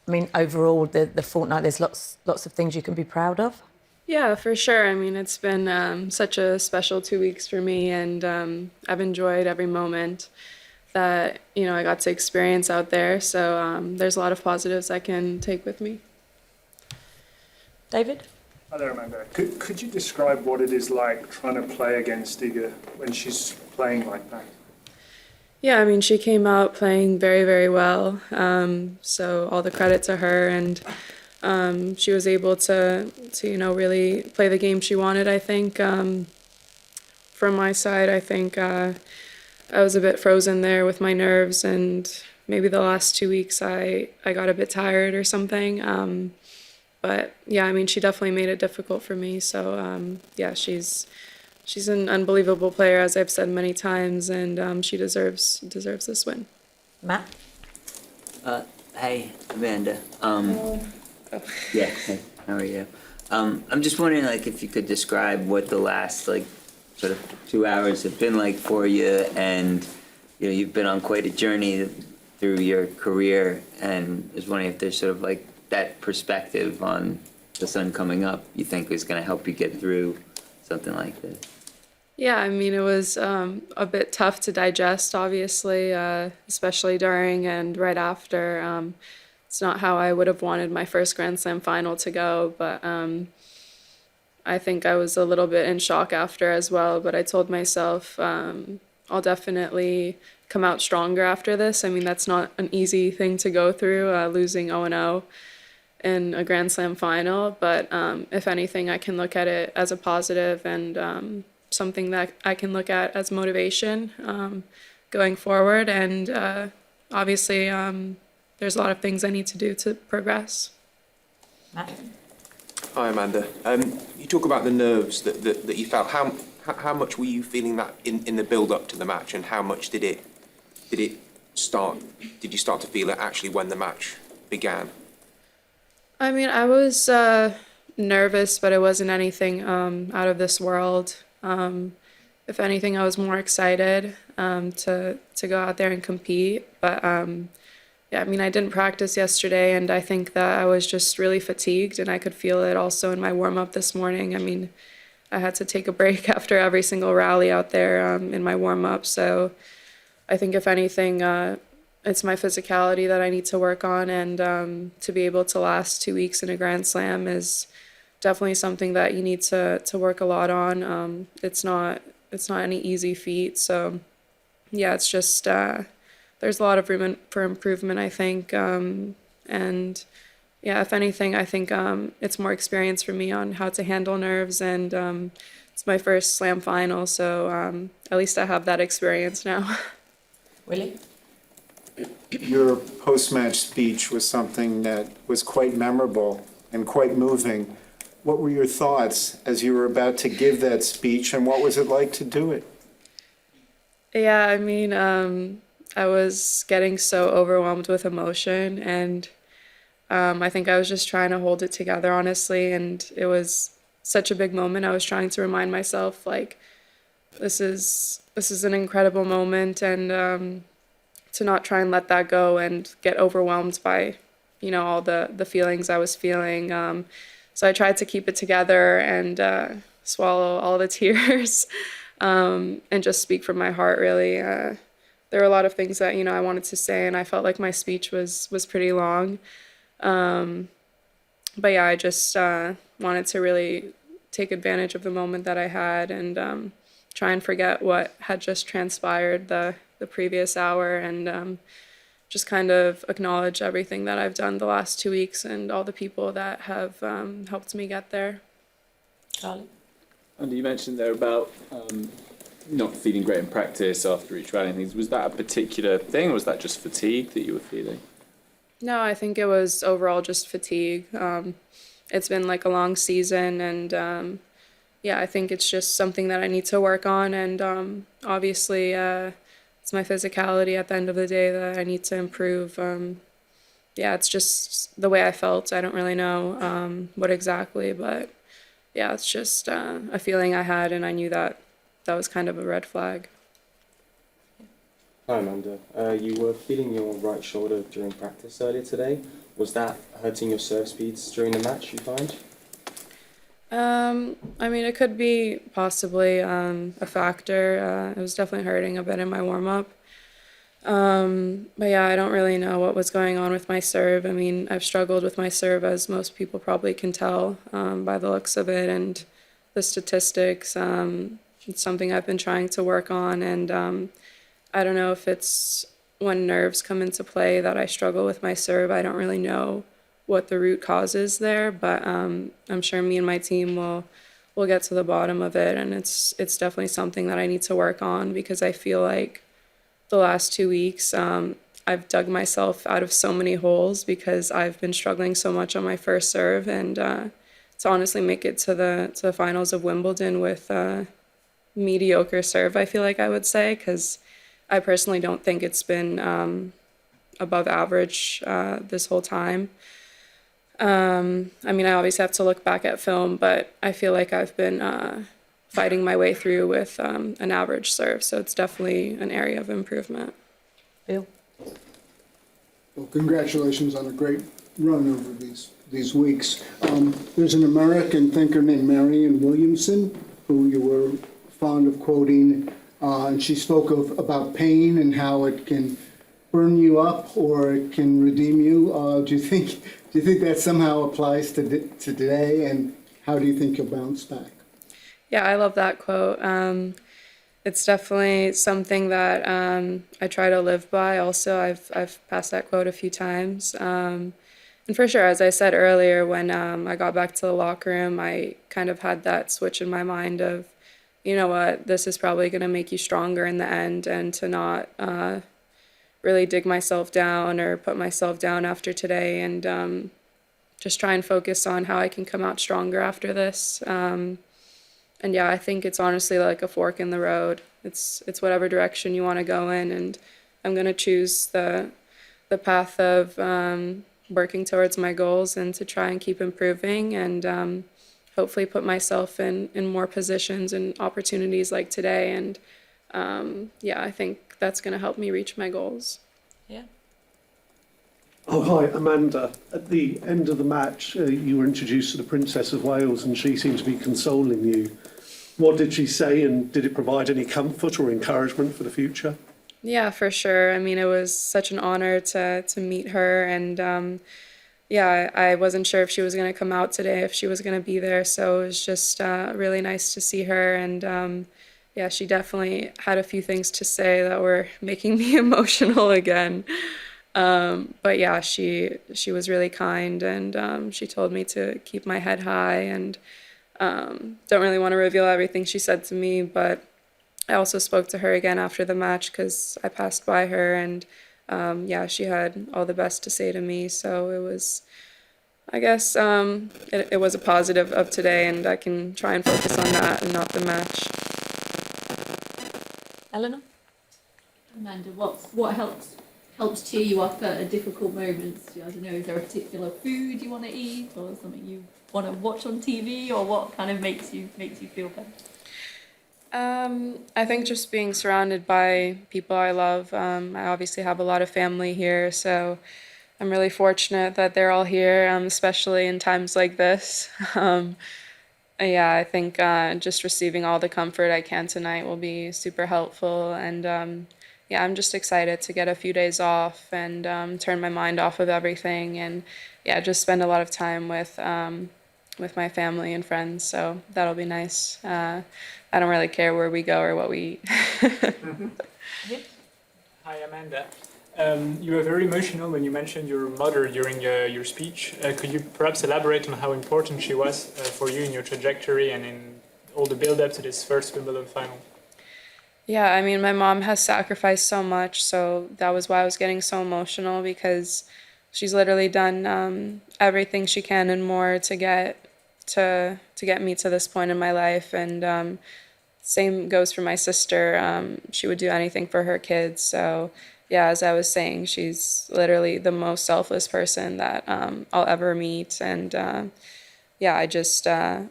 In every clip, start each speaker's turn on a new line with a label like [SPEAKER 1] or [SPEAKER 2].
[SPEAKER 1] I mean, overall, the fortnight, there's lots of things you can be proud of.
[SPEAKER 2] Yeah, for sure. I mean, it's been such a special 2 weeks for me, and I've enjoyed every moment that I got to experience out there. So there's a lot of positives I can take with me.
[SPEAKER 1] David?
[SPEAKER 3] Hi there, Amanda. Could you describe what it is like trying to play against Iga when she's playing like that?
[SPEAKER 2] Yeah, I mean, she came out playing very, very well. So all the credit to her, and she was able to really play the game she wanted. I think from my side, I think I was a bit frozen there with my nerves, and maybe the last 2 weeks I got a bit tired or something. But yeah, I mean, she definitely made it difficult for me. So yeah, she's an unbelievable player, as I've said many times, and she deserves this win.
[SPEAKER 1] Matt?
[SPEAKER 4] Hey, Amanda. Yeah, hey, how are you? I'm just wondering, like, if you could describe what the last, like, sort of 2 hours have been like for you, and, you've been on quite a journey through your career, and I was wondering if there's sort of, like, that perspective on the sun coming up you think is going to help you get through something like this.
[SPEAKER 2] Yeah, I mean, it was a bit tough to digest, obviously, especially during and right after. It's not how I would have wanted my first Grand Slam final to go, but I think I was a little bit in shock after as well. But I told myself I'll definitely come out stronger after this. I mean, that's not an easy thing to go through, losing 0-0 in a Grand Slam final. But if anything, I can look at it as a positive and something that I can look at as motivation going forward. And obviously, there's a lot of things I need to do to progress.
[SPEAKER 1] Matt?
[SPEAKER 5] Hi, Amanda. You talk about the nerves that you felt. How much were you feeling that in the build-up to the match, and how much did it start? Did you start to feel it actually when the match began?
[SPEAKER 2] I mean, I was nervous, but it wasn't anything out of this world. If anything, I was more excited to go out there and compete. But yeah, I mean, I didn't practice yesterday, and I think that I was just really fatigued, and I could feel it also in my warm-up this morning. I mean, I had to take a break after every single rally out there in my warm-up. So I think if anything, it's my physicality that I need to work on, and to be able to last 2 weeks in a Grand Slam is definitely something that you need to work a lot on. It's not any easy feat. So yeah, it's just there's a lot of room for improvement, I think. And yeah, if anything, I think it's more experience for me on how to handle nerves, and it's my first slam final, so at least I have that experience now.
[SPEAKER 1] Willie?
[SPEAKER 6] Your post-match speech was something that was quite memorable and quite moving. What were your thoughts as you were about to give that speech, and what was it like to do it?
[SPEAKER 2] Yeah, I mean, I was getting so overwhelmed with emotion, and I think I was just trying to hold it together, honestly, and it was such a big moment. I was trying to remind myself, like, this is an incredible moment, and to not try and let that go and get overwhelmed by, all the feelings I was feeling. So I tried to keep it together and swallow all the tears and just speak from my heart, really. There were a lot of things that, I wanted to say, and I felt like my speech was pretty long. But yeah, I just wanted to really take advantage of the moment that I had and try and forget what had just transpired the previous hour, and just kind of acknowledge everything that I've done the last 2 weeks and all the people that have helped me get there.
[SPEAKER 1] Charlie?
[SPEAKER 7] And you mentioned there about not feeling great in practice after each rally and things. Was that a particular thing, or was that just fatigue that you were feeling?
[SPEAKER 2] No, I think it was overall just fatigue. It's been like a long season, and yeah, I think it's just something that I need to work on, and obviously it's my physicality at the end of the day that I need to improve. Yeah, it's just the way I felt. I don't really know what exactly, but yeah, it's just a feeling I had, and I knew that that was kind of a red flag.
[SPEAKER 8] Hi Amanda. You were feeling your right shoulder during practice earlier today. Was that hurting your serve speeds during the match, you find?
[SPEAKER 2] I mean, it could be possibly a factor. It was definitely hurting a bit in my warm-up. But yeah, I don't really know what was going on with my serve. I mean, I've struggled with my serve, as most people probably can tell by the looks of it and the statistics. It's something I've been trying to work on, and I don't know if it's when nerves come into play that I struggle with my serve. I don't really know what the root cause is there, but I'm sure me and my team will get to the bottom of it, and it's definitely something that I need to work on because I feel like the last 2 weeks I've dug myself out of so many holes because I've been struggling so much on my first serve, and to honestly make it to the finals of Wimbledon with mediocre serve, I feel like I would say, because I personally don't think it's been above average this whole time. I mean, I always have to look back at film, but I feel like I've been fighting my way through with an average serve, so it's definitely an area of improvement.
[SPEAKER 1] Bill?
[SPEAKER 9] Well, congratulations on a great run over these weeks. There's an American thinker named Marianne Williamson, who you were fond of quoting, and she spoke about pain and how it can burn you up or it can redeem you. Do you think that somehow applies to today, and how do you think you'll bounce back?
[SPEAKER 2] Yeah, I love that quote. It's definitely something that I try to live by. Also, I've passed that quote a few times. And for sure, as I said earlier, when I got back to the locker room, I kind of had that switch in my mind of, you know what, this is probably going to make you stronger in the end, and to not really dig myself down or put myself down after today, and just try and focus on how I can come out stronger after this. And yeah, I think it's honestly like a fork in the road. It's whatever direction you want to go in, and I'm going to choose the path of working towards my goals and to try and keep improving, and hopefully put myself in more positions and opportunities like today. And yeah, I think that's going to help me reach my goals.
[SPEAKER 1] Yeah.
[SPEAKER 10] Oh, hi, Amanda. At the end of the match, you were introduced to the Princess of Wales and she seemed to be consoling you. What did she say, and did it provide any comfort or encouragement for the future?
[SPEAKER 2] Yeah, for sure. I mean, it was such an honor to meet her, and yeah, I wasn't sure if she was going to come out today, if she was going to be there, so it was just really nice to see her, and yeah, she definitely had a few things to say that were making me emotional again. But yeah, she was really kind, and she told me to keep my head high, and don't really want to reveal everything she said to me, but I also spoke to her again after the match because I passed by her, and yeah, she had all the best to say to me, so it was, I guess, it was a positive of today, and I can try and focus on that and not the match.
[SPEAKER 1] Eleanor?
[SPEAKER 11] Amanda, what helps cheer you up at difficult moments? I don't know, is there a particular food you want to eat, or something you want to watch on TV, or what kind of makes you feel better?
[SPEAKER 2] I think just being surrounded by people I love. I obviously have a lot of family here, so I'm really fortunate that they're all here, especially in times like this. Yeah, I think just receiving all the comfort I can tonight will be super helpful, and yeah, I'm just excited to get a few days off and turn my mind off of everything, and yeah, just spend a lot of time with my family and friends, so that'll be nice. I don't really care where we go or what we eat.
[SPEAKER 12] Hi, Amanda. You were very emotional when you mentioned your mother during your speech. Could you perhaps elaborate on how important she was for you in your trajectory and in all the build-up to this first Wimbledon final?
[SPEAKER 2] Yeah, I mean, my mom has sacrificed so much, so that was why I was getting so emotional, because she's literally done everything she can and more to get me to this point in my life, and same goes for my sister. She would do anything for her kids, so yeah, as I was saying, she's literally the most selfless person that I'll ever meet, and yeah,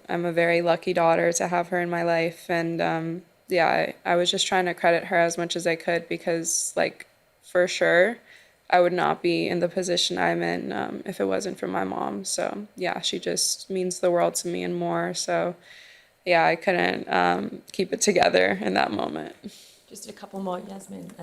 [SPEAKER 2] I'm a very lucky daughter to have her in my life, and yeah, I was just trying to credit her as much as I could because, like, for sure, I would not be in the position I'm in if it wasn't for my mom. So, yeah, she just means the world to me and more. So, yeah, I couldn't keep it together in that moment.
[SPEAKER 1] Just a couple more, Yasmin.